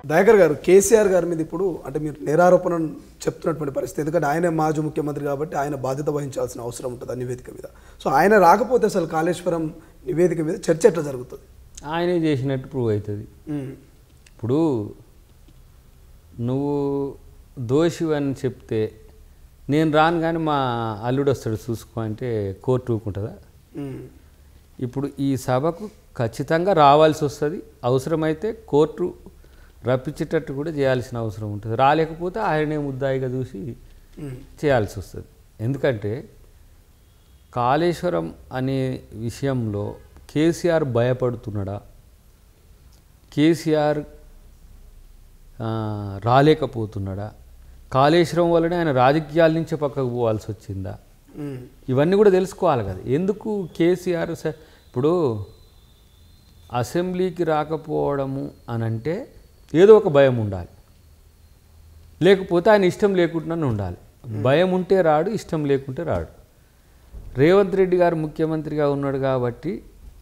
దయాకర్ గారు, కేసీఆర్ గారి మీద ఇప్పుడు అంటే మీరు నేరారోపణ చెప్తున్నటువంటి పరిస్థితి, ఎందుకంటే ఆయన మాజీ ముఖ్యమంత్రి కాబట్టి ఆయన బాధ్యత వహించాల్సిన అవసరం ఉంటుంది ఆ నివేదిక మీద. సో ఆయన రాకపోతే అసలు కాళేశ్వరం నివేదిక మీద చర్చ ఎట్లా జరుగుతుంది? ఆయనే చేసినట్టు ప్రూవ్ అవుతుంది. ఇప్పుడు నువ్వు దోషి అని చెప్తే నేను రాను కానీ మా అల్లుడు వస్తాడు చూసుకో అంటే కోర్టు ఊరుకుంటుందా? ఇప్పుడు ఈ సభకు ఖచ్చితంగా రావాల్సి వస్తుంది. అవసరమైతే కోర్టు రప్పించేటట్టు కూడా చేయాల్సిన అవసరం ఉంటుంది. రాలేకపోతే ఆయనే ముద్దాయిగా చూసి చేయాల్సి వస్తుంది. ఎందుకంటే కాళేశ్వరం అనే విషయంలో కేసీఆర్ భయపడుతున్నాడా, కేసీఆర్ రాలేకపోతున్నాడా, కాళేశ్వరం వల్లనే ఆయన రాజకీయాల నుంచే పక్కకు పోవాల్సి వచ్చిందా, ఇవన్నీ కూడా తెలుసుకోవాలి కదా. ఎందుకు కేసీఆర్ ఇప్పుడు అసెంబ్లీకి రాకపోవడము అని అంటే ఏదో ఒక భయం ఉండాలి, లేకపోతే ఆయన ఇష్టం లేకుండా ఉండాలి. భయం ఉంటే రాడు, ఇష్టం లేకుంటే రాడు. రేవంత్ రెడ్డి గారు ముఖ్యమంత్రిగా ఉన్నాడు కాబట్టి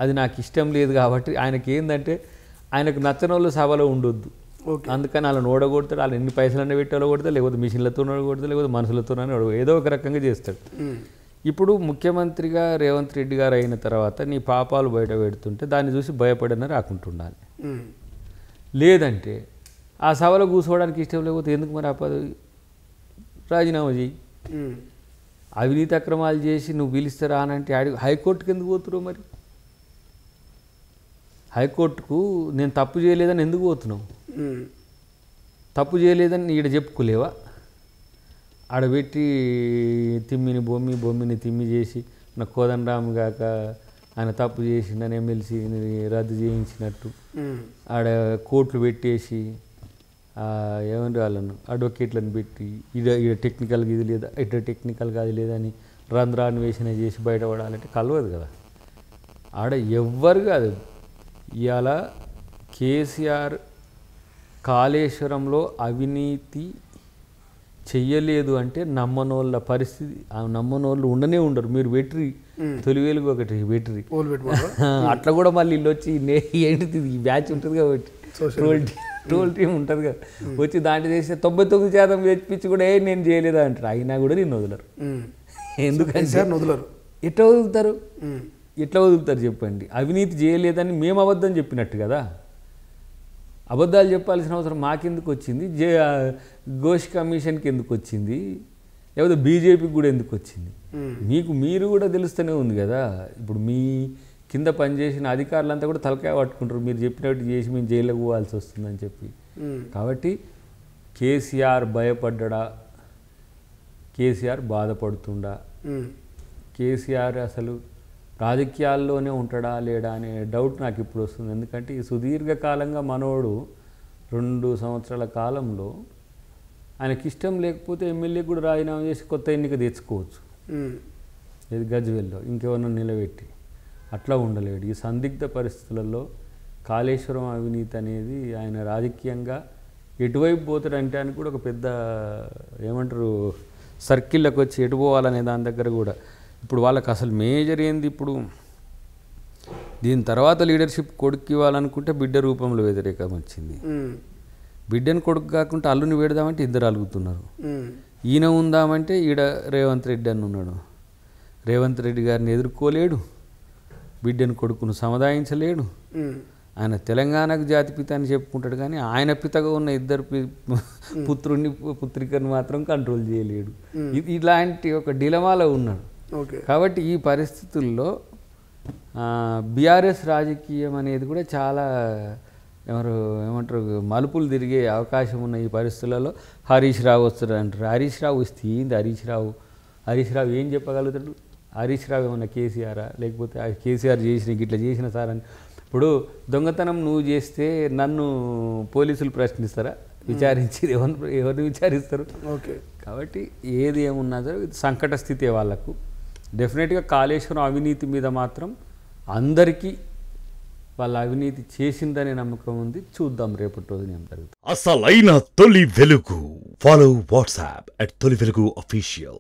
అది నాకు ఇష్టం లేదు కాబట్టి ఆయనకి ఏంటంటే ఆయనకు నచ్చని వాళ్ళు సభలో ఉండొద్దు, అందుకని వాళ్ళని ఓడగొడతాడు. వాళ్ళు ఎన్ని పైసలన్నీ పెట్టి ఓడగొడతాడు, లేకపోతే మిషన్లతో ఓడగొడతాడు, లేకపోతే మనుషులతోనే ఏదో ఒక రకంగా చేస్తాడు. ఇప్పుడు ముఖ్యమంత్రిగా రేవంత్ రెడ్డి గారు అయిన తర్వాత నీ పాపాలు బయట పెడుతుంటే దాన్ని చూసి భయపడని రాకుంటుండాలి. లేదంటే ఆ సభలో కూర్చోవడానికి ఇష్టం లేకపోతే ఎందుకు మరి ఆ పదవి రాజీనామా చేయి. అవినీతి అక్రమాలు చేసి నువ్వు పిలుస్తారా అని అంటే హైకోర్టుకి ఎందుకు పోతున్నావు? మరి హైకోర్టుకు నేను తప్పు చేయలేదని ఎందుకు పోతున్నావు? తప్పు చేయలేదని ఈడ చెప్పుకోలేవా? ఆడబెట్టి తిమ్మిని బొమ్మిని తిమ్మి చేసి నా కోదండరాము గాక ఆయన తప్పు చేసిండని ఎమ్మెల్సీని రద్దు చేయించినట్టు ఆడ కోర్టులు పెట్టేసి ఏమంటే వాళ్ళను అడ్వకేట్లను పెట్టి ఈడ టెక్నికల్గా ఇది లేదా, ఇట్లా టెక్నికల్గా అది లేదని రంధ్రాన్వేషణ చేసి బయటపడాలంటే కలవదు కదా. ఆడ ఎవ్వరు కాదు. ఇవాళ కేసీఆర్ కాళేశ్వరంలో అవినీతి చెయ్యలేదు అంటే నమ్మనోళ్ళ పరిస్థితి, నమ్మనోళ్ళు ఉండనే ఉండరు. మీరు వెట్రి తొలివేలుగు ఒకటి వెట్రి అట్లా కూడా మళ్ళీ ఇల్లు వచ్చి ఏంటిది ఈ బ్యాచ్ ఉంటుంది కాబట్టి ట్రోల్ టీం ఉంటుంది కదా, వచ్చి దాంట్లో చేస్తే 99% తెప్పించి కూడా నేను చేయలేదా అంటారు. అయినా కూడా నిన్ను వదలరు. ఎందుకంటే వదలరు. ఎట్లా వదులుతారు? ఎట్లా వదులుతారు చెప్పండి? అవినీతి చేయలేదని మేము అబద్ధం చెప్పినట్టు కదా. అబద్ధాలు చెప్పాల్సిన అవసరం మాకెందుకు వచ్చింది? ఘోష్ కమిషన్కి ఎందుకు వచ్చింది? లేకపోతే బీజేపీకి కూడా ఎందుకు వచ్చింది? మీరు కూడా తెలుస్తూనే ఉంది కదా. ఇప్పుడు మీ కింద పనిచేసిన అధికారులంతా కూడా తలకాయ పట్టుకుంటారు, మీరు చెప్పినట్టు చేసి మేము జైలుకు పోవాల్సి వస్తుందని చెప్పి. కాబట్టి కేసీఆర్ భయపడ్డా, కేసీఆర్ బాధపడుతుండా, కేసీఆర్ అసలు రాజకీయాల్లోనే ఉంటాడా లేడా అనే డౌట్ నాకు ఇప్పుడు వస్తుంది. ఎందుకంటే ఈ సుదీర్ఘకాలంగా మనోడు 2 సంవత్సరాల కాలంలో ఆయనకి ఇష్టం లేకపోతే ఎమ్మెల్యే కూడా రాజీనామా చేసి కొత్త ఎన్నిక తెచ్చుకోవచ్చు. ఇది గజ్వేల్లో ఇంకెవరన్నా నిలబెట్టి అట్లా ఉండలేడు. ఈ సందిగ్ధ పరిస్థితులలో కాళేశ్వరం అవినీతి అనేది ఆయన రాజకీయంగా ఎటువైపు పోతాడంటే అని కూడా ఒక పెద్ద ఏమంటారు సర్కిల్లోకి వచ్చి ఎటు పోవాలనే దాని దగ్గర కూడా ఇప్పుడు వాళ్ళకి అసలు మేజర్ ఏంది? ఇప్పుడు దీని తర్వాత లీడర్షిప్ కొడుకు ఇవ్వాలనుకుంటే బిడ్డ రూపంలో వ్యతిరేకం వచ్చింది. బిడ్డను కొడుకు కాకుండా అల్లుని పెడదామంటే ఇద్దరు అలుగుతున్నారు. ఈయన ఉందామంటే ఈడ రేవంత్ రెడ్డి అని ఉన్నాడు. రేవంత్ రెడ్డి గారిని ఎదుర్కోలేడు, బిడ్డను కొడుకును సముదాయించలేడు. ఆయన తెలంగాణకు జాతిపిత అని చెప్పుకుంటాడు కానీ ఆయన పితగా ఉన్న ఇద్దరు పుత్రికను మాత్రం కంట్రోల్ చేయలేడు. ఇలాంటి ఒక డిలమాలో ఉన్నాడు. కాబట్టి ఈ పరిస్థితుల్లో బీఆర్ఎస్ రాజకీయం అనేది కూడా చాలా ఏమంటారు మలుపులు తిరిగే అవకాశం ఉన్న ఈ పరిస్థితులలో హరీష్ రావు వస్తాడు అంటారు. హరీష్ రావు వస్తే ఏంది? హరీష్ రావు ఏం చెప్పగలుగుతాడు? హరీష్ రావు ఏమన్నా కేసీఆరా? లేకపోతే కేసీఆర్ చేసిన ఇట్లా చేసిన సార్ అని. ఇప్పుడు దొంగతనం నువ్వు చేస్తే నన్ను పోలీసులు ప్రశ్నిస్తారా? విచారించి ఎవరిని విచారిస్తారు? కాబట్టి ఏది ఏమున్నా సరే సంకట స్థితే వాళ్ళకు. డెఫినెట్గా కాళేశ్వరం అవినీతి మీద మాత్రం అందరికీ వాళ్ళ అవినీతి చేసిందనే నమ్మకం ఉంది. చూద్దాం రేపటి రోజున ఏం జరుగుతుంది. అసలైన తొలి వెలుగు. Follow WhatsApp @Tolivelugu official.